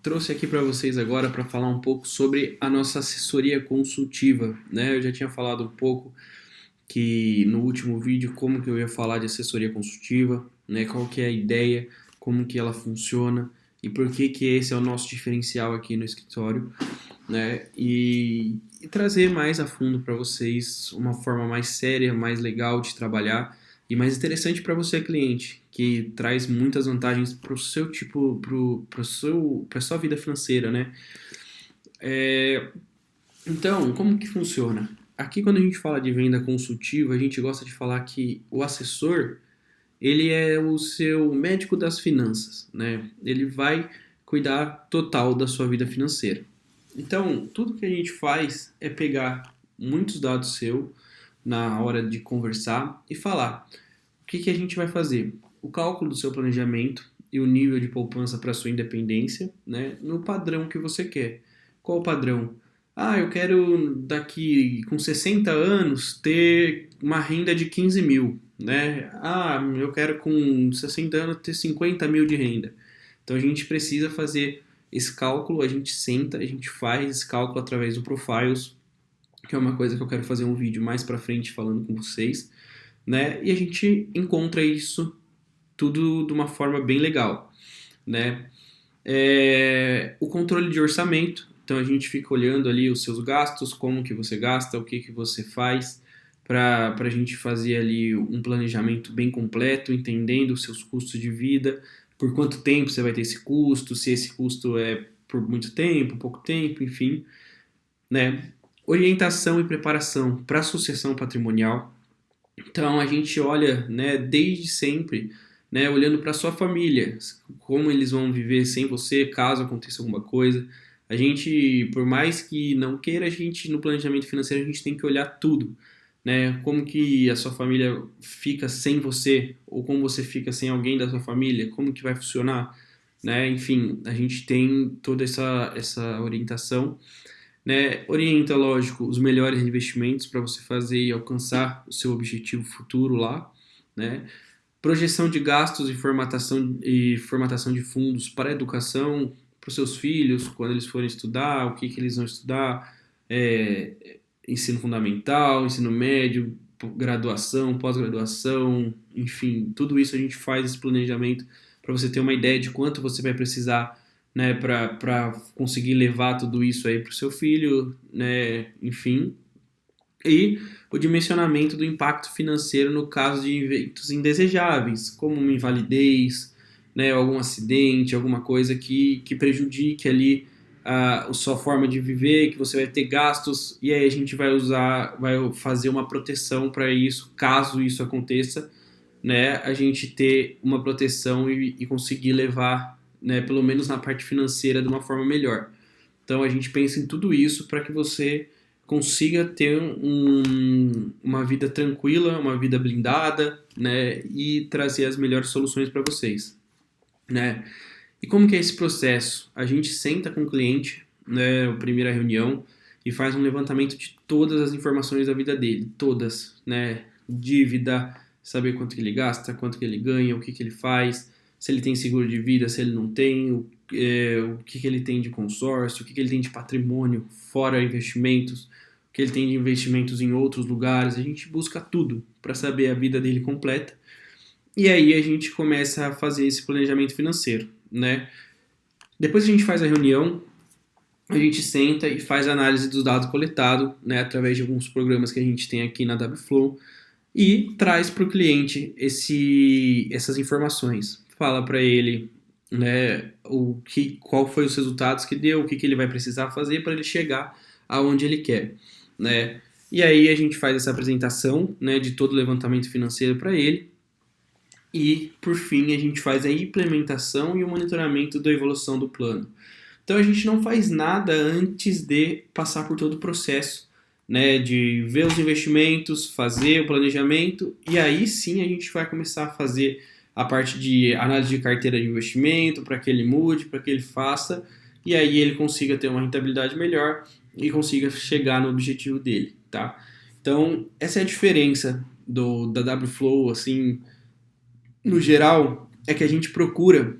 Trouxe aqui para vocês agora para falar um pouco sobre a nossa assessoria consultiva, né? Eu já tinha falado um pouco que no último vídeo como que eu ia falar de assessoria consultiva, né? Qual que é a ideia, como que ela funciona e por que que esse é o nosso diferencial aqui no escritório, né? E trazer mais a fundo para vocês uma forma mais séria, mais legal de trabalhar e mais interessante para você, cliente, que traz muitas vantagens para o seu tipo, para sua vida financeira, né? Então, como que funciona? Aqui, quando a gente fala de venda consultiva, a gente gosta de falar que o assessor, ele é o seu médico das finanças, né? Ele vai cuidar total da sua vida financeira. Então, tudo que a gente faz é pegar muitos dados seu na hora de conversar e falar o que que a gente vai fazer. O cálculo do seu planejamento e o nível de poupança para sua independência, né? No padrão que você quer. Qual o padrão? Ah, eu quero daqui com 60 anos ter uma renda de 15 mil, né? Ah, eu quero com 60 anos ter 50 mil de renda. Então a gente precisa fazer esse cálculo, a gente senta, a gente faz esse cálculo através do Profiles, que é uma coisa que eu quero fazer um vídeo mais pra frente falando com vocês, né? E a gente encontra isso tudo de uma forma bem legal, né? O controle de orçamento, então a gente fica olhando ali os seus gastos, como que você gasta, o que que você faz, para a gente fazer ali um planejamento bem completo, entendendo os seus custos de vida, por quanto tempo você vai ter esse custo, se esse custo é por muito tempo, pouco tempo, enfim, né? Orientação e preparação para sucessão patrimonial. Então a gente olha, né, desde sempre, né, olhando para sua família, como eles vão viver sem você, caso aconteça alguma coisa. A gente, por mais que não queira, a gente no planejamento financeiro a gente tem que olhar tudo, né? Como que a sua família fica sem você, ou como você fica sem alguém da sua família, como que vai funcionar, né? Enfim, a gente tem toda essa orientação, né? Orienta, lógico, os melhores investimentos para você fazer e alcançar o seu objetivo futuro lá, né? Projeção de gastos e formatação de fundos para a educação, para os seus filhos, quando eles forem estudar, o que que eles vão estudar, ensino fundamental, ensino médio, graduação, pós-graduação, enfim, tudo isso a gente faz esse planejamento para você ter uma ideia de quanto você vai precisar, né, para conseguir levar tudo isso aí para o seu filho, né, enfim. E o dimensionamento do impacto financeiro no caso de eventos indesejáveis, como uma invalidez, né, algum acidente, alguma coisa que prejudique ali a sua forma de viver, que você vai ter gastos, e aí a gente vai fazer uma proteção para isso, caso isso aconteça, né, a gente ter uma proteção e conseguir levar, né, pelo menos na parte financeira de uma forma melhor. Então a gente pensa em tudo isso para que você consiga ter uma vida tranquila, uma vida blindada, né, e trazer as melhores soluções para vocês, né? E como que é esse processo? A gente senta com o cliente, né, a primeira reunião, e faz um levantamento de todas as informações da vida dele, todas, né? Dívida, saber quanto que ele gasta, quanto que ele ganha, o que que ele faz, se ele tem seguro de vida, se ele não tem, o que que ele tem de consórcio, o que que ele tem de patrimônio, fora investimentos, o que ele tem de investimentos em outros lugares. A gente busca tudo para saber a vida dele completa. E aí a gente começa a fazer esse planejamento financeiro, né? Depois que a gente faz a reunião, a gente senta e faz a análise dos dados coletados, né, através de alguns programas que a gente tem aqui na Wflow e traz para o cliente essas informações. Fala para ele, né, qual foi os resultados que deu, o que ele vai precisar fazer para ele chegar aonde ele quer, né? E aí a gente faz essa apresentação, né, de todo o levantamento financeiro para ele. E, por fim, a gente faz a implementação e o monitoramento da evolução do plano. Então, a gente não faz nada antes de passar por todo o processo, né, de ver os investimentos, fazer o planejamento, e aí sim a gente vai começar a fazer a parte de análise de carteira de investimento, para que ele mude, para que ele faça, e aí ele consiga ter uma rentabilidade melhor e consiga chegar no objetivo dele, tá? Então, essa é a diferença da Wflow, assim, no geral, é que a gente procura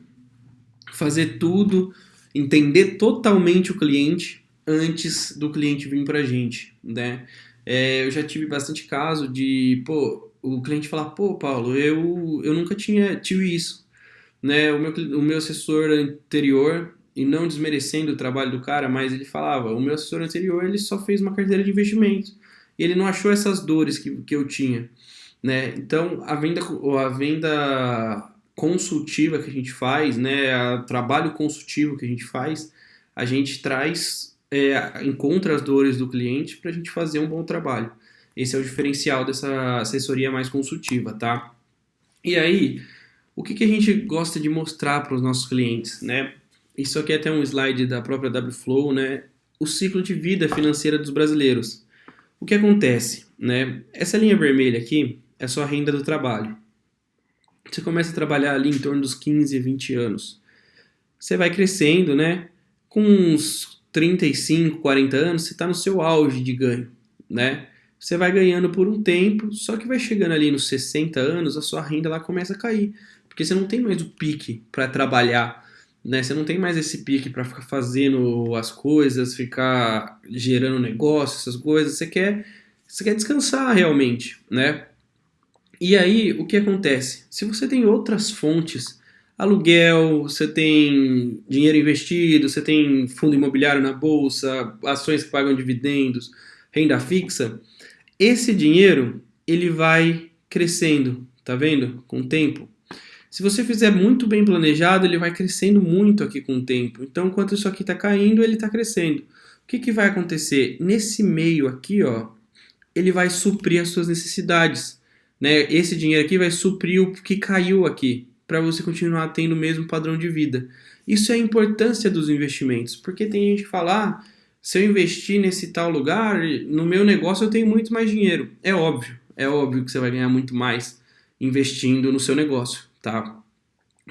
fazer tudo, entender totalmente o cliente antes do cliente vir para a gente, né? Eu já tive bastante caso de, pô, o cliente falar, pô, Paulo, eu nunca tive isso, né? O meu assessor anterior, e não desmerecendo o trabalho do cara, mas ele falava, o meu assessor anterior, ele só fez uma carteira de investimentos, e ele não achou essas dores que eu tinha, né? Então, a venda consultiva que a gente faz, né, o trabalho consultivo que a gente faz, a gente traz, encontra as dores do cliente para a gente fazer um bom trabalho. Esse é o diferencial dessa assessoria mais consultiva, tá? E aí, o que a gente gosta de mostrar para os nossos clientes, né? Isso aqui é até um slide da própria Wflow, né? O ciclo de vida financeira dos brasileiros. O que acontece, né? Essa linha vermelha aqui é só a renda do trabalho. Você começa a trabalhar ali em torno dos 15, 20 anos. Você vai crescendo, né? Com uns 35, 40 anos, você está no seu auge de ganho, né? Você vai ganhando por um tempo, só que vai chegando ali nos 60 anos, a sua renda lá começa a cair. Porque você não tem mais o pique para trabalhar, né? Você não tem mais esse pique para ficar fazendo as coisas, ficar gerando negócio, essas coisas. Você quer descansar realmente, né? E aí, o que acontece? Se você tem outras fontes, aluguel, você tem dinheiro investido, você tem fundo imobiliário na bolsa, ações que pagam dividendos, renda fixa, esse dinheiro ele vai crescendo, tá vendo? Com o tempo. Se você fizer muito bem planejado, ele vai crescendo muito aqui com o tempo. Então, enquanto isso aqui está caindo, ele está crescendo. O que vai acontecer? Nesse meio aqui, ó, ele vai suprir as suas necessidades, né? Esse dinheiro aqui vai suprir o que caiu aqui, para você continuar tendo o mesmo padrão de vida. Isso é a importância dos investimentos, porque tem gente que fala, se eu investir nesse tal lugar, no meu negócio eu tenho muito mais dinheiro. É óbvio que você vai ganhar muito mais investindo no seu negócio, tá?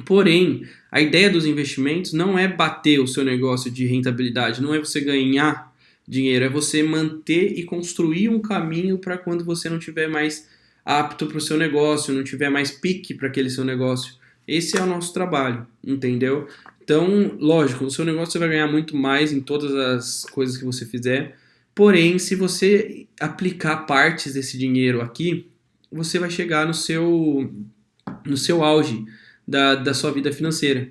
Porém, a ideia dos investimentos não é bater o seu negócio de rentabilidade, não é você ganhar dinheiro, é você manter e construir um caminho para quando você não tiver mais apto para o seu negócio, não tiver mais pique para aquele seu negócio. Esse é o nosso trabalho, entendeu? Então, lógico, o seu negócio você vai ganhar muito mais em todas as coisas que você fizer, porém, se você aplicar partes desse dinheiro aqui, você vai chegar no seu auge da sua vida financeira,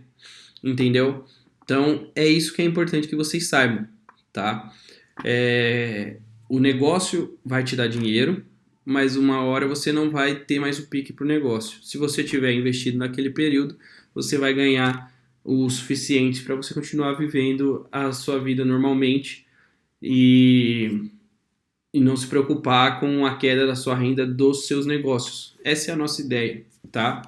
entendeu? Então, é isso que é importante que vocês saibam, tá? O negócio vai te dar dinheiro, mas uma hora você não vai ter mais o pique para o negócio. Se você tiver investido naquele período, você vai ganhar o suficiente para você continuar vivendo a sua vida normalmente e não se preocupar com a queda da sua renda dos seus negócios. Essa é a nossa ideia, tá?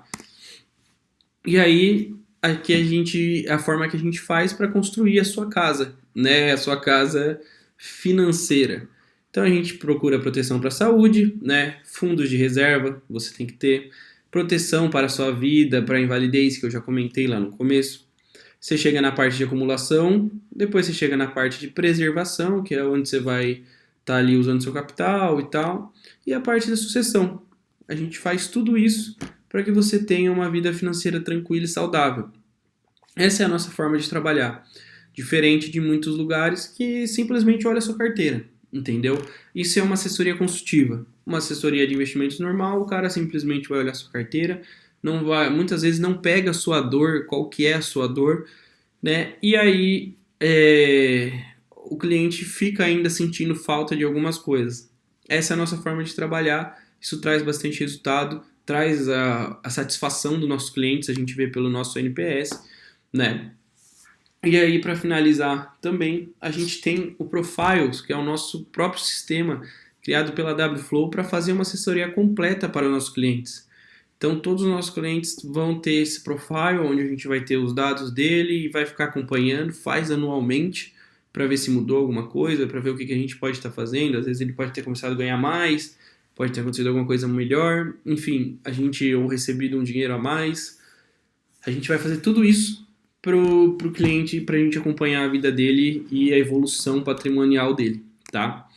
E aí, aqui a forma que a gente faz para construir a sua casa, né? A sua casa financeira. Então a gente procura proteção para a saúde, né? Fundos de reserva, você tem que ter proteção para a sua vida, para a invalidez, que eu já comentei lá no começo. Você chega na parte de acumulação, depois você chega na parte de preservação, que é onde você vai estar ali usando seu capital e tal, e a parte da sucessão. A gente faz tudo isso para que você tenha uma vida financeira tranquila e saudável. Essa é a nossa forma de trabalhar, diferente de muitos lugares que simplesmente olha a sua carteira, entendeu? Isso é uma assessoria consultiva. Uma assessoria de investimentos normal, o cara simplesmente vai olhar a sua carteira, não vai, muitas vezes não pega a sua dor, qual que é a sua dor, né? E aí o cliente fica ainda sentindo falta de algumas coisas. Essa é a nossa forma de trabalhar, isso traz bastante resultado, traz a satisfação dos nossos clientes, a gente vê pelo nosso NPS, né? E aí, para finalizar também, a gente tem o Profiles, que é o nosso próprio sistema criado pela Wflow para fazer uma assessoria completa para os nossos clientes. Então, todos os nossos clientes vão ter esse profile, onde a gente vai ter os dados dele e vai ficar acompanhando, faz anualmente, para ver se mudou alguma coisa, para ver o que a gente pode estar fazendo. Às vezes ele pode ter começado a ganhar mais, pode ter acontecido alguma coisa melhor, enfim, ou recebido um dinheiro a mais. A gente vai fazer tudo isso pro cliente, para a gente acompanhar a vida dele e a evolução patrimonial dele, tá?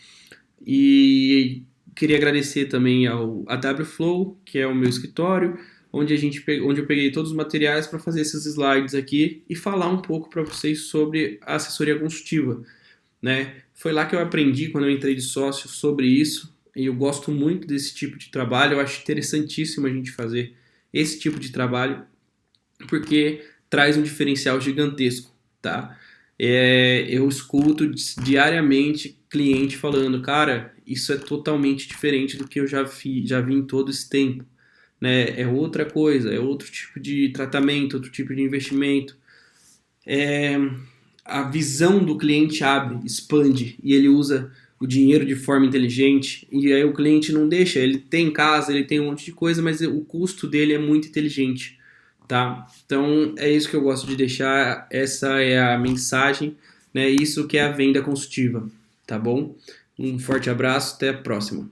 E queria agradecer também a Wflow, que é o meu escritório, onde eu peguei todos os materiais para fazer esses slides aqui e falar um pouco para vocês sobre a assessoria consultiva, né? Foi lá que eu aprendi quando eu entrei de sócio sobre isso, e eu gosto muito desse tipo de trabalho. Eu acho interessantíssimo a gente fazer esse tipo de trabalho, porque traz um diferencial gigantesco, tá? Eu escuto diariamente cliente falando, cara, isso é totalmente diferente do que eu já vi em todo esse tempo, né? É outra coisa, é outro tipo de tratamento, outro tipo de investimento. A visão do cliente abre, expande, e ele usa o dinheiro de forma inteligente, e aí o cliente não deixa, ele tem casa, ele tem um monte de coisa, mas o custo dele é muito inteligente, tá? Então é isso que eu gosto de deixar, essa é a mensagem, né? Isso que é a venda consultiva, tá bom? Um forte abraço, até a próxima.